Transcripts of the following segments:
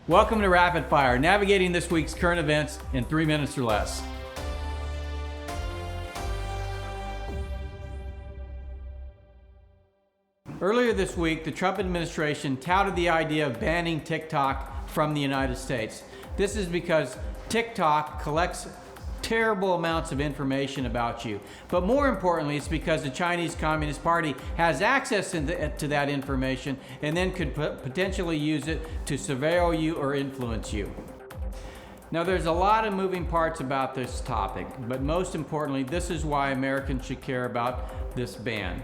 Welcome to Rapid Fire, navigating this week's current events in 3 minutes or less. Earlier this week, the Trump administration touted the idea of banning TikTok from the United States. This is because TikTok collects terrible amounts of information about you. But more importantly, it's because the Chinese Communist Party has access to that information and then could potentially use it to surveil you or influence you. Now, there's a lot of moving parts about this topic, but most importantly, this is why Americans should care about this ban.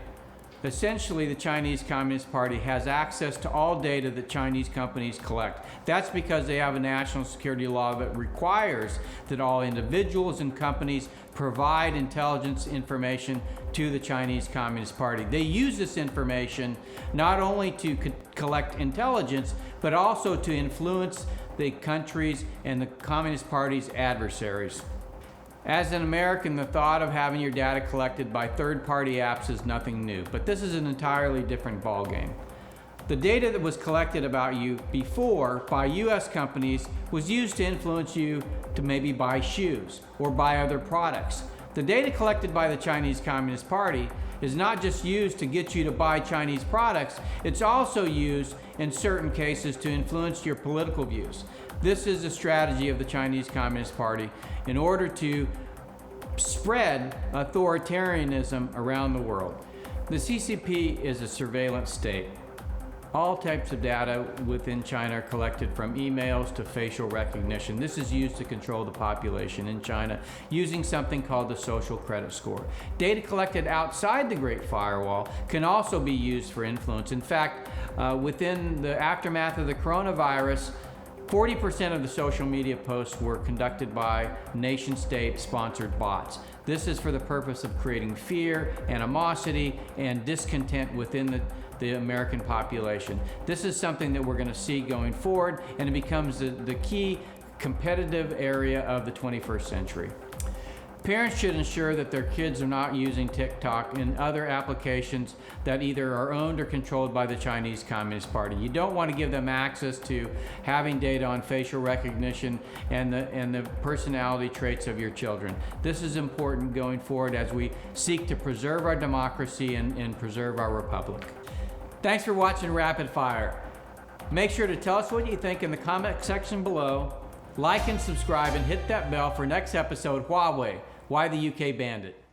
Essentially, the Chinese Communist Party has access to all data that Chinese companies collect. That's because they have a national security law that requires that all individuals and companies provide intelligence information to the Chinese Communist Party. They use this information not only to collect intelligence, but also to influence the countries and the Communist Party's adversaries. As an American, the thought of having your data collected by third-party apps is nothing new, but this is an entirely different ballgame. The data that was collected about you before by US companies was used to influence you to maybe buy shoes or buy other products. The data collected by the Chinese Communist Party is not just used to get you to buy Chinese products, it's also used in certain cases to influence your political views. This is a strategy of the Chinese Communist Party in order to spread authoritarianism around the world. The CCP is a surveillance state. All types of data within China are collected, from emails to facial recognition. This is used to control the population in China using something called the social credit score. Data collected outside the Great Firewall can also be used for influence. In fact, within the aftermath of the coronavirus, 40% of the social media posts were conducted by nation-state sponsored bots. This is for the purpose of creating fear, animosity, and discontent within the American population. This is something that we're going to see going forward, and it becomes the key competitive area of the 21st century. Parents should ensure that their kids are not using TikTok and other applications that either are owned or controlled by the Chinese Communist Party. You don't want to give them access to having data on facial recognition and the personality traits of your children. This is important going forward as we seek to preserve our democracy and preserve our republic. Thanks for watching Rapid Fire. Make sure to tell us what you think in the comment section below. Like and subscribe and hit that bell for next episode, Huawei, Why the UK Banned It.